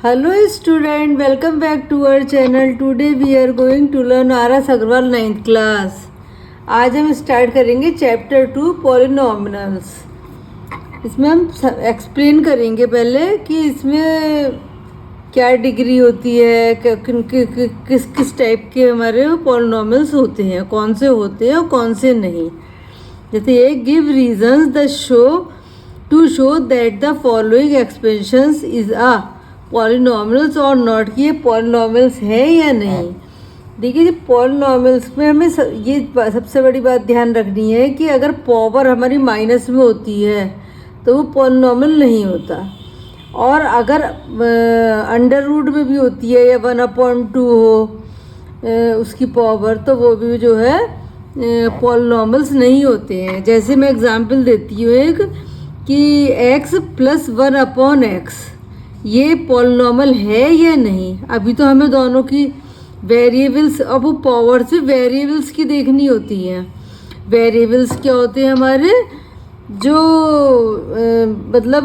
Hello student, welcome back to our channel. Today we are going to learn R.S. Agrawal 9th class. आज हम start करेंगे chapter 2 पॉलिनॉमिनल्स। इसमें हम explain करेंगे पहले कि इसमें क्या डिग्री होती है, किस टाइप के हमारे पॉलिनॉमिनल्स होते हैं, कौन से होते हैं और कौन से नहीं। जैसे ये give reasons the show to show that the following expansions is a polynomials और नॉट, कि ये पॉलिनॉमिनल्स है या नहीं। देखिए पॉलिनॉमिनल्स में हमें ये सबसे बड़ी बात ध्यान रखनी है कि अगर पावर हमारी माइनस में होती है तो वो पॉलिनॉमिनल नहीं होता, और अगर अंडर रूट में भी होती है या 1/2 हो उसकी पावर, तो वो भी जो है पॉलिनॉमिनल्स नहीं होते हैं। जैसे मैं एग्जांपल देती हूँ एक कि x + 1/x ये पॉलिनॉमिनल है या नहीं। अभी तो हमें दोनों की वेरिएबल्स, अब वो पावर से वेरिएबल्स की देखनी होती हैं। वेरिएबल्स क्या होते हैं हमारे, जो मतलब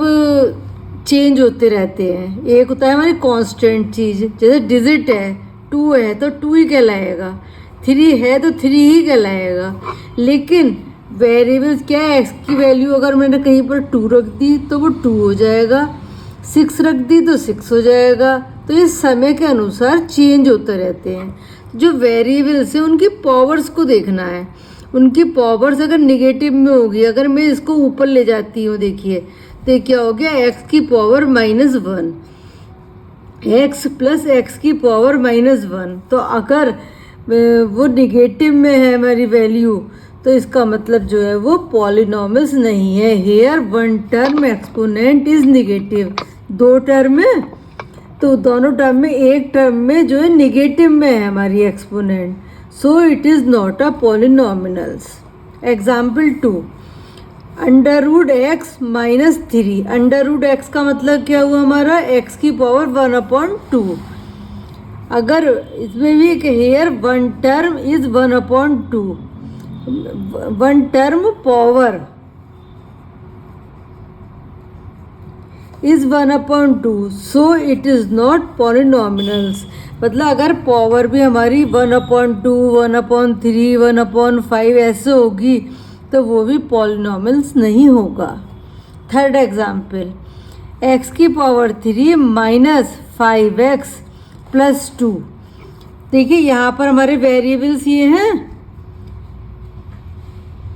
चेंज होते रहते हैं। एक होता है हमारी कांस्टेंट चीज़, जैसे डिजिट है 2 है तो 2 ही कहलाएगा, 3 है तो 3 ही कहलाएगा। लेकिन वेरिएबल्स क्या है, x की वैल्यू अगर मैंने कहीं पर 2 रख दी तो वो 2 हो जाएगा, 6 रख दी तो 6 हो जाएगा। तो ये समय के अनुसार चेंज होते रहते हैं। जो वेरिएबल्स हैं उनकी पावर्स को देखना है। उनकी पावर्स अगर निगेटिव में होगी, अगर मैं इसको ऊपर ले जाती हूँ, देखिए तो क्या हो गया, x की पावर -1, x + x की पावर -1। तो अगर वो निगेटिव में है हमारी वैल्यू, तो इसका मतलब जो है वो पॉलिनॉमिनल्स नहीं है। Here 1 term exponent is negative, 2 term है तो दोनों टर्म में एक टर्म में जो है निगेटिव में है हमारी exponent, so it is not a polynomials. Example 2, √x - 3। √x का मतलब क्या हुआ हमारा, x की पावर 1/2। अगर इसमें भी here 1 term is 1/2, 1 term power is 1/2, so it is not polynomials. मतलब अगर पावर भी हमारी 1/2, 1/3, 1/5 ऐसे होगी तो वो भी पॉलिनॉमिनल्स नहीं होगा। थर्ड एग्जाम्पल, x की पावर 3 - 5x + 2। देखिए यहाँ पर हमारे वेरिएबल्स ये हैं,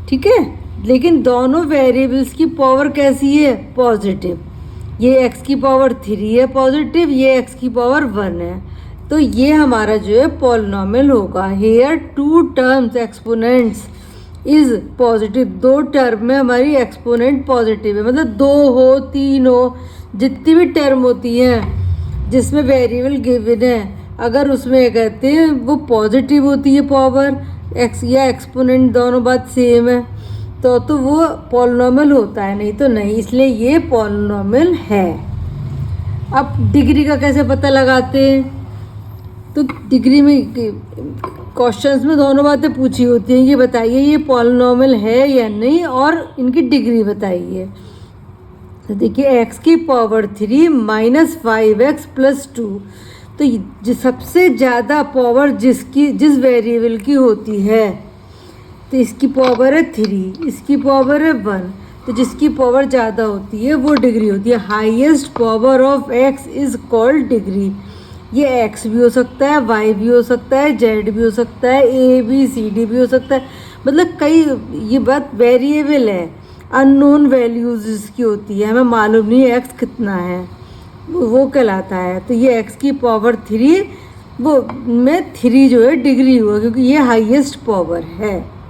ठीक है, लेकिन दोनों वेरिएबल्स की पावर कैसी है, पॉजिटिव। ये x की पावर 3 है पॉजिटिव, ये x की पावर 1 है, तो ये हमारा जो है पॉलिनॉमियल होगा। Here 2 terms exponents is positive, 2 term में हमारी एक्सपोनेंट पॉजिटिव है। मतलब 2 हो 3 हो, जितनी भी टर्म होती हैं जिसमें वेरिएबल गिवन है, अगर उसमें कहते हैं वो पॉजिटिव होती है पावर, x या एक्सपोनेंट दोनों बात सेम है, तो वो पॉलिनॉमियल होता है, नहीं तो नहीं। इसलिए ये पॉलिनॉमियल है। अब डिग्री का कैसे पता लगाते हैं, तो डिग्री में क्वेश्चंस में दोनों बातें पूछी होती हैं। ये बताइए ये पॉलिनॉमियल है या नहीं, और इनकी डिग्री बताइए। तो देखिए x की पावर 3 - 5x + 2, तो सबसे ज़्यादा पावर जिस वेरिएबल की होती है, तो इसकी पावर है 3, इसकी पावर है 1, तो जिसकी पावर ज़्यादा होती है वो डिग्री होती है। Highest power of x is called degree. ये x भी हो सकता है, y भी हो सकता है, z भी हो सकता है, a b c d भी हो सकता है। मतलब कई, ये बात वेरिएबल है, अननोन वैल्यूज जिसकी होती है, हमें मालूम नहीं है x कितना है, वो कहलाता है। तो ये x की पावर 3, वो में 3 जो है डिग्री हुआ, क्योंकि ये हाईएस्ट पावर है।